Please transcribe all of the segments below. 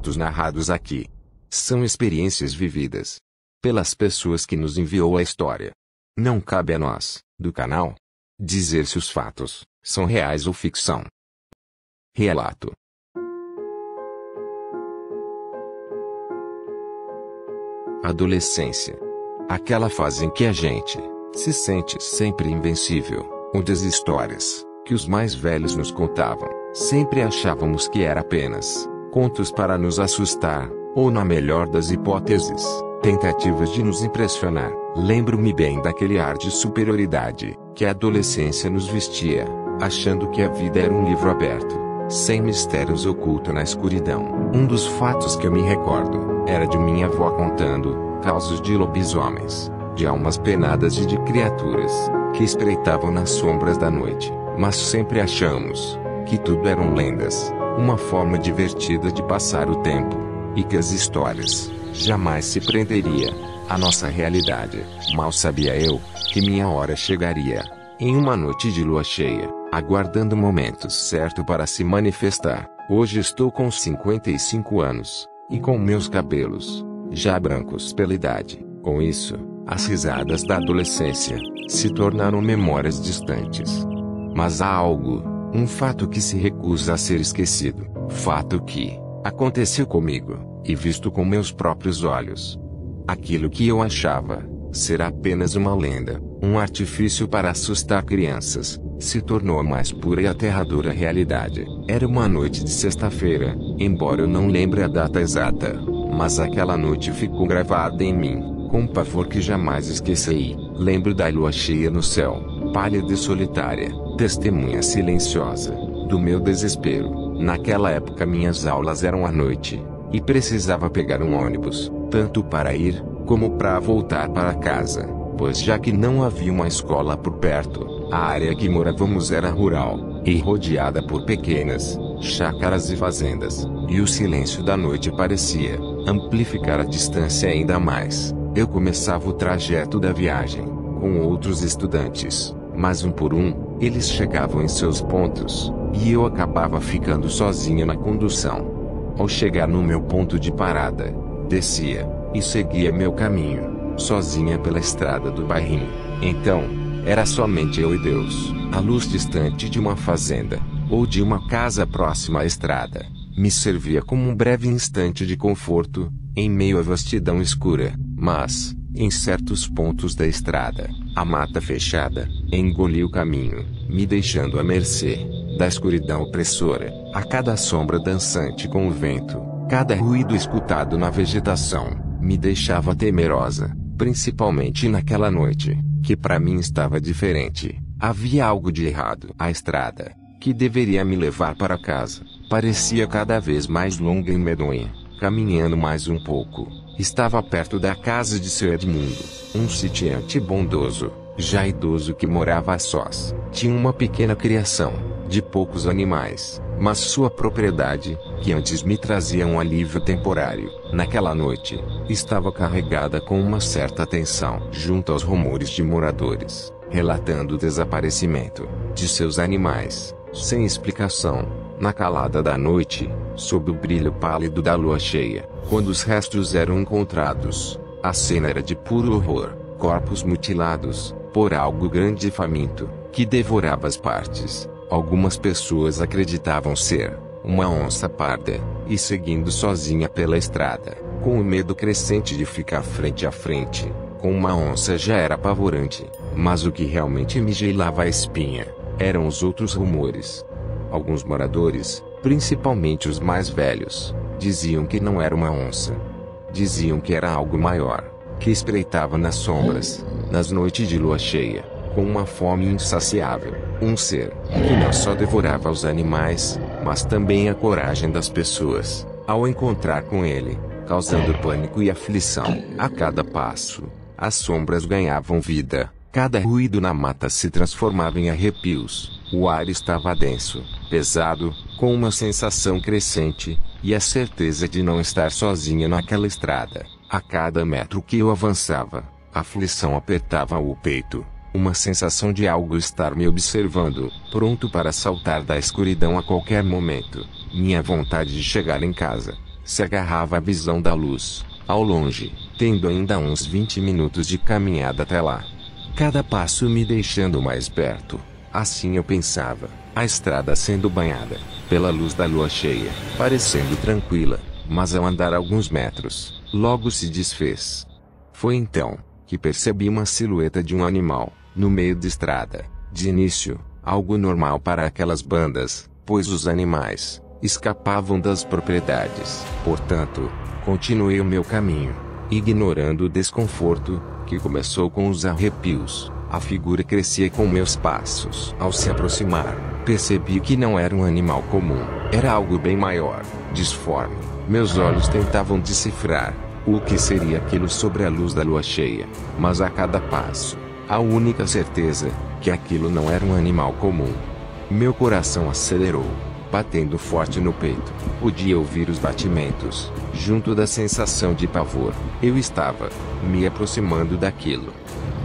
fatos narrados aqui são experiências vividas pelas pessoas que nos enviou a história. Não cabe a nós, do canal, dizer se os fatos são reais ou ficção. Relato. Adolescência. Aquela fase em que a gente se sente sempre invencível, onde as histórias que os mais velhos nos contavam, sempre achávamos que era apenas contos para nos assustar, ou na melhor das hipóteses, tentativas de nos impressionar. Lembro-me bem daquele ar de superioridade que a adolescência nos vestia, achando que a vida era um livro aberto, sem mistérios oculto na escuridão. Um dos fatos que eu me recordo era de minha avó contando causos de lobisomens, de almas penadas e de criaturas que espreitavam nas sombras da noite. Mas sempre achamos que tudo eram lendas, uma forma divertida de passar o tempo, e que as histórias jamais se prenderia à nossa realidade. Mal sabia eu que minha hora chegaria, em uma noite de lua cheia, aguardando o momento certo para se manifestar. Hoje estou com 55 anos, e com meus cabelos já brancos pela idade. Com isso, as risadas da adolescência se tornaram memórias distantes. Mas há algo, um fato que se recusa a ser esquecido, fato que aconteceu comigo, e visto com meus próprios olhos. Aquilo que eu achava ser apenas uma lenda, um artifício para assustar crianças, se tornou a mais pura e aterradora realidade. Era uma noite de sexta-feira, embora eu não lembre a data exata, mas aquela noite ficou gravada em mim, com um pavor que jamais esquecerei. Lembro da lua cheia no céu, pálida e solitária, testemunha silenciosa do meu desespero. Naquela época minhas aulas eram à noite, e precisava pegar um ônibus, tanto para ir, como para voltar para casa, pois já que não havia uma escola por perto, a área que morávamos era rural, e rodeada por pequenas chácaras e fazendas, e o silêncio da noite parecia amplificar a distância ainda mais. Eu começava o trajeto da viagem com outros estudantes, mas um por um, eles chegavam em seus pontos, e eu acabava ficando sozinha na condução. Ao chegar no meu ponto de parada, descia e seguia meu caminho, sozinha pela estrada do bairrinho. Então, era somente eu e Deus. A luz distante de uma fazenda, ou de uma casa próxima à estrada, me servia como um breve instante de conforto, em meio à vastidão escura. Mas, em certos pontos da estrada, a mata fechada engoliu o caminho, me deixando à mercê da escuridão opressora. A cada sombra dançante com o vento, cada ruído escutado na vegetação, me deixava temerosa, principalmente naquela noite, que para mim estava diferente. Havia algo de errado. A estrada, que deveria me levar para casa, parecia cada vez mais longa e medonha. Caminhando mais um pouco, estava perto da casa de seu Edmundo, um sitiante bondoso, já idoso que morava a sós. Tinha uma pequena criação, de poucos animais, mas sua propriedade, que antes me trazia um alívio temporário, naquela noite, estava carregada com uma certa tensão. Junto aos rumores de moradores, relatando o desaparecimento de seus animais, sem explicação, na calada da noite, sob o brilho pálido da lua cheia, quando os restos eram encontrados, a cena era de puro horror. Corpos mutilados por algo grande e faminto, que devorava as partes. Algumas pessoas acreditavam ser uma onça parda, e seguindo sozinha pela estrada, com o medo crescente de ficar frente a frente com uma onça já era apavorante, mas o que realmente me gelava a espinha eram os outros rumores. Alguns moradores, principalmente os mais velhos, diziam que não era uma onça. Diziam que era algo maior, que espreitava nas sombras, nas noites de lua cheia, com uma fome insaciável. Um ser que não só devorava os animais, mas também a coragem das pessoas, ao encontrar com ele, causando pânico e aflição. A cada passo, as sombras ganhavam vida. Cada ruído na mata se transformava em arrepios. O ar estava denso, pesado, com uma sensação crescente, e a certeza de não estar sozinha naquela estrada. A cada metro que eu avançava, a aflição apertava o peito. Uma sensação de algo estar me observando, pronto para saltar da escuridão a qualquer momento. Minha vontade de chegar em casa se agarrava à visão da luz, ao longe, tendo ainda uns 20 minutos de caminhada até lá. Cada passo me deixando mais perto. Assim eu pensava, a estrada sendo banhada pela luz da lua cheia, parecendo tranquila, mas ao andar alguns metros, logo se desfez. Foi então que percebi uma silhueta de um animal, no meio da estrada. De início, algo normal para aquelas bandas, pois os animais escapavam das propriedades. Portanto, continuei o meu caminho, ignorando o desconforto, que começou com os arrepios. A figura crescia com meus passos. Ao se aproximar, percebi que não era um animal comum. Era algo bem maior, disforme. Meus olhos tentavam decifrar o que seria aquilo sobre a luz da lua cheia. Mas a cada passo, a única certeza, que aquilo não era um animal comum. Meu coração acelerou, batendo forte no peito. Podia ouvir os batimentos. Junto da sensação de pavor, eu estava me aproximando daquilo.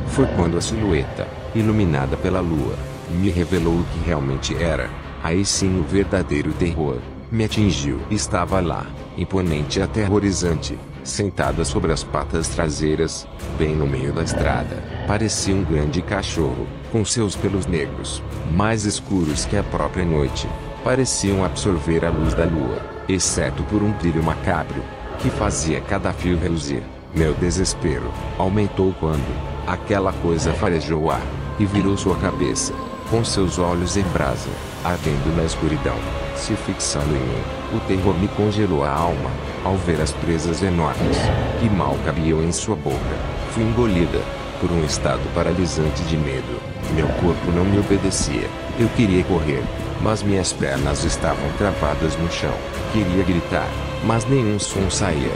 Foi quando a silhueta, iluminada pela lua, me revelou o que realmente era. Aí sim o verdadeiro terror me atingiu. Estava lá, imponente e aterrorizante, sentada sobre as patas traseiras, bem no meio da estrada. Parecia um grande cachorro, com seus pelos negros, mais escuros que a própria noite. Pareciam absorver a luz da lua, exceto por um brilho macabro, que fazia cada fio reluzir. Meu desespero aumentou quando aquela coisa farejou o ar, e virou sua cabeça, com seus olhos em brasa, ardendo na escuridão, se fixando em mim. O terror me congelou a alma, ao ver as presas enormes, que mal cabiam em sua boca. Fui engolida por um estado paralisante de medo. Meu corpo não me obedecia. Eu queria correr, mas minhas pernas estavam travadas no chão. Queria gritar, mas nenhum som saía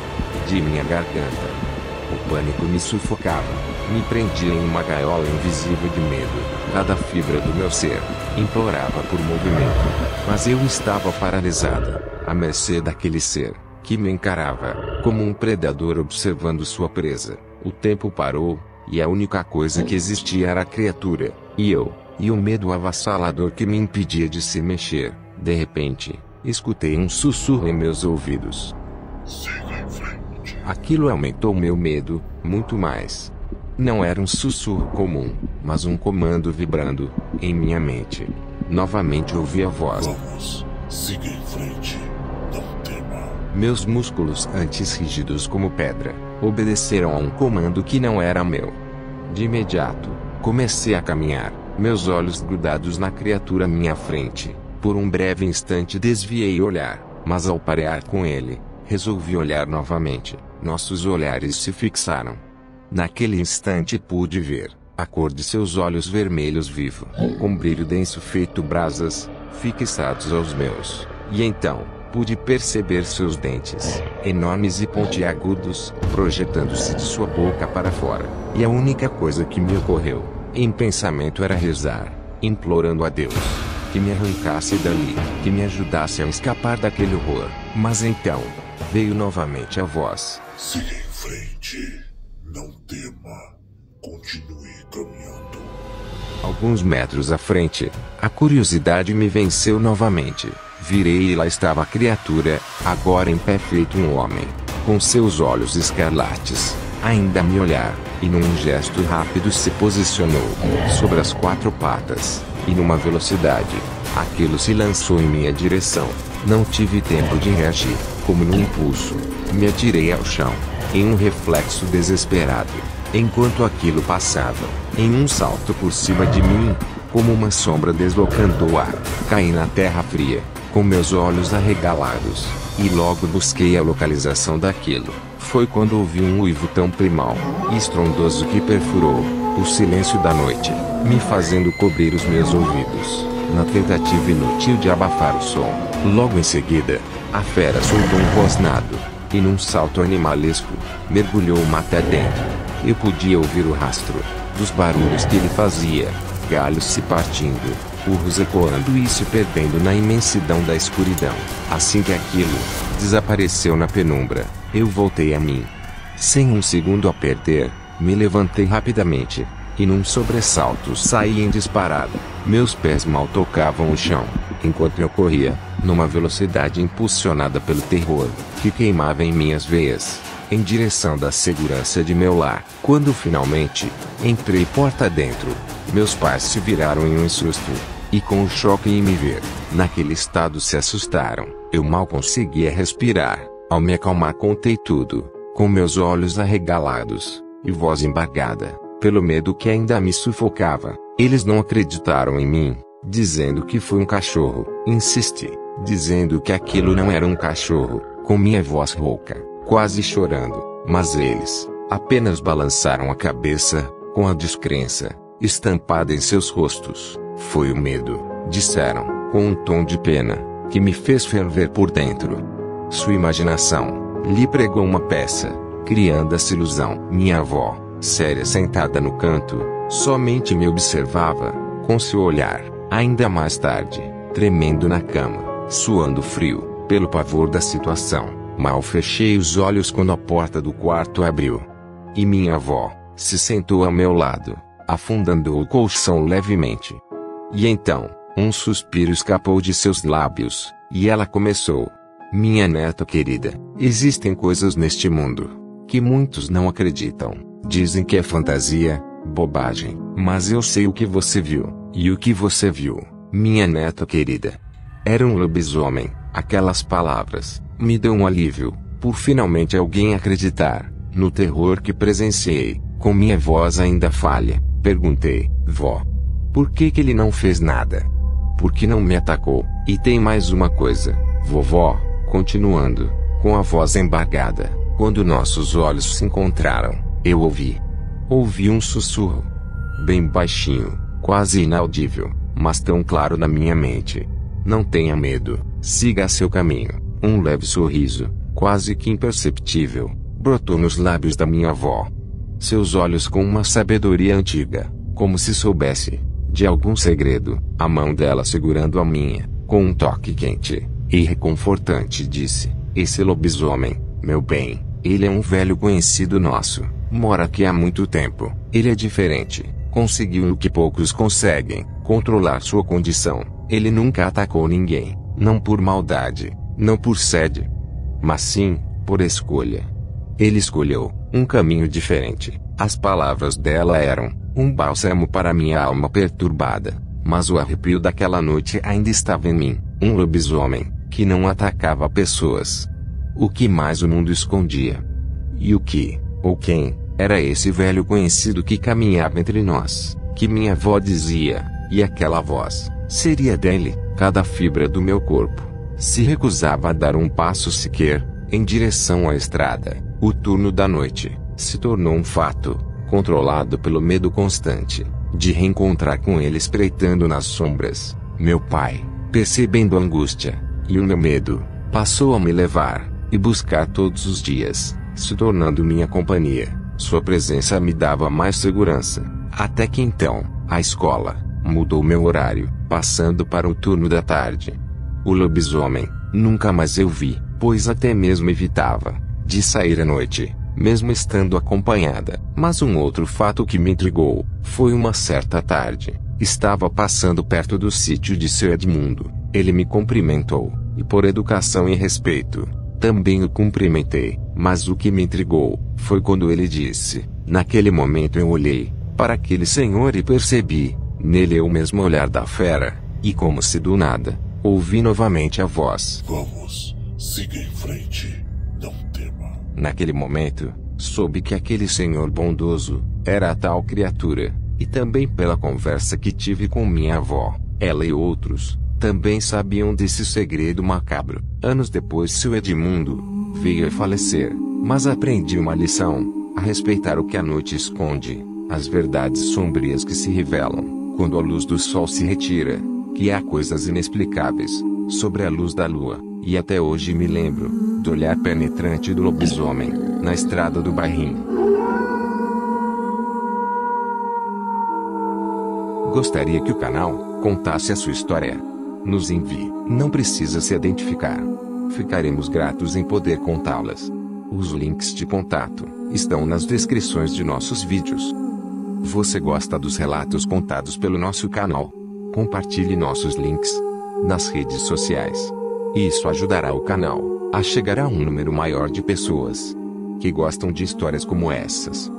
de minha garganta. O pânico me sufocava, me prendia em uma gaiola invisível de medo. Cada fibra do meu ser implorava por movimento, mas eu estava paralisada, à mercê daquele ser, que me encarava, como um predador observando sua presa. O tempo parou, e a única coisa que existia era a criatura, e eu, e o medo avassalador que me impedia de se mexer. De repente, escutei um sussurro em meus ouvidos. Siga em frente. Aquilo aumentou meu medo, muito mais. Não era um sussurro comum, mas um comando vibrando em minha mente. Novamente ouvi a voz. Vamos, siga em frente, não tema. Meus músculos, antes rígidos como pedra, obedeceram a um comando que não era meu. De imediato, comecei a caminhar, meus olhos grudados na criatura à minha frente. Por um breve instante desviei o olhar, mas ao parear com ele, resolvi olhar novamente. Nossos olhares se fixaram. Naquele instante pude ver a cor de seus olhos vermelhos vivo, com brilho denso feito brasas, fixados aos meus. E então, pude perceber seus dentes, enormes e pontiagudos, projetando-se de sua boca para fora. E a única coisa que me ocorreu, em pensamento, era rezar, implorando a Deus que me arrancasse dali, que me ajudasse a escapar daquele horror. Mas então, veio novamente a voz. Siga em frente, não tema, continue caminhando. Alguns metros à frente, a curiosidade me venceu novamente. Virei e lá estava a criatura, agora em pé feito um homem, com seus olhos escarlates, ainda a me olhar, e num gesto rápido se posicionou sobre as quatro patas, e numa velocidade, aquilo se lançou em minha direção. Não tive tempo de reagir, como num impulso, me atirei ao chão, em um reflexo desesperado, enquanto aquilo passava, em um salto por cima de mim, como uma sombra deslocando o ar. Caí na terra fria, com meus olhos arregalados, e logo busquei a localização daquilo. Foi quando ouvi um uivo tão primal e estrondoso que perfurou o silêncio da noite, me fazendo cobrir os meus ouvidos, na tentativa inútil de abafar o som. Logo em seguida, a fera soltou um rosnado, e num salto animalesco, mergulhou o mato adentro. Eu podia ouvir o rastro dos barulhos que ele fazia, galhos se partindo, urros ecoando e se perdendo na imensidão da escuridão. Assim que aquilo desapareceu na penumbra, eu voltei a mim. Sem um segundo a perder, me levantei rapidamente, e num sobressalto saí em disparada. Meus pés mal tocavam o chão. Enquanto eu corria, numa velocidade impulsionada pelo terror, que queimava em minhas veias, em direção da segurança de meu lar. Quando finalmente entrei porta dentro, meus pais se viraram em um susto, e com o choque em me ver naquele estado se assustaram. Eu mal conseguia respirar. Ao me acalmar contei tudo, com meus olhos arregalados, e voz embargada, pelo medo que ainda me sufocava. Eles não acreditaram em mim, dizendo que foi um cachorro. Insisti, dizendo que aquilo não era um cachorro, com minha voz rouca, quase chorando, mas eles apenas balançaram a cabeça, com a descrença estampada em seus rostos. Foi o medo, disseram, com um tom de pena, que me fez ferver por dentro. Sua imaginação lhe pregou uma peça, criando essa ilusão. Minha avó, séria sentada no canto, somente me observava, com seu olhar. Ainda mais tarde, tremendo na cama, suando frio, pelo pavor da situação, mal fechei os olhos quando a porta do quarto abriu. E minha avó se sentou ao meu lado, afundando o colchão levemente. E então, um suspiro escapou de seus lábios, e ela começou: minha neta querida, existem coisas neste mundo que muitos não acreditam. Dizem que é fantasia, bobagem, mas eu sei o que você viu, e o que você viu, minha neta querida, era um lobisomem. Aquelas palavras me deu um alívio, por finalmente alguém acreditar no terror que presenciei. Com minha voz ainda falha, perguntei: vó, por que ele não fez nada? Por que não me atacou? E tem mais uma coisa, vovó, continuando, com a voz embargada, quando nossos olhos se encontraram, eu ouvi um sussurro, bem baixinho, quase inaudível, mas tão claro na minha mente: não tenha medo, siga seu caminho. Um leve sorriso, quase que imperceptível, brotou nos lábios da minha avó. Seus olhos com uma sabedoria antiga, como se soubesse de algum segredo. A mão dela segurando a minha, com um toque quente e reconfortante, disse: esse lobisomem, meu bem, ele é um velho conhecido nosso, mora aqui há muito tempo. Ele é diferente, conseguiu o que poucos conseguem, controlar sua condição. Ele nunca atacou ninguém, não por maldade, não por sede, mas sim por escolha. Ele escolheu um caminho diferente. As palavras dela eram um bálsamo para minha alma perturbada, mas o arrepio daquela noite ainda estava em mim. Um lobisomem que não atacava pessoas. O que mais o mundo escondia? E o que, ou quem, era esse velho conhecido que caminhava entre nós, que minha avó dizia, e aquela voz seria dele? Cada fibra do meu corpo se recusava a dar um passo sequer em direção à estrada. O turno da noite se tornou um fato, controlado pelo medo constante de reencontrar com ele espreitando nas sombras. Meu pai, percebendo a angústia e o meu medo, passou a me levar e buscar todos os dias, se tornando minha companhia. Sua presença me dava mais segurança, até que então, a escola mudou meu horário, passando para o turno da tarde. O lobisomem nunca mais eu vi, pois até mesmo evitava de sair à noite, mesmo estando acompanhada. Mas um outro fato que me intrigou foi uma certa tarde. Estava passando perto do sítio de seu Edmundo. Ele me cumprimentou, e por educação e respeito, também o cumprimentei. Mas o que me intrigou foi quando ele disse: naquele momento eu olhei para aquele senhor e percebi nele o mesmo olhar da fera, e como se do nada, ouvi novamente a voz: vamos, siga em frente, não tema. Naquele momento, soube que aquele senhor bondoso era a tal criatura, e também pela conversa que tive com minha avó, ela e outros também sabiam desse segredo macabro. Anos depois seu Edmundo veio a falecer, mas aprendi uma lição: a respeitar o que a noite esconde, as verdades sombrias que se revelam quando a luz do sol se retira, que há coisas inexplicáveis sobre a luz da lua. E até hoje me lembro do olhar penetrante do lobisomem na estrada do bairrinho. Gostaria que o canal contasse a sua história? Nos envie. Não precisa se identificar. Ficaremos gratos em poder contá-las. Os links de contato estão nas descrições de nossos vídeos. Você gosta dos relatos contados pelo nosso canal? Compartilhe nossos links nas redes sociais. Isso ajudará o canal a chegar a um número maior de pessoas que gostam de histórias como essas.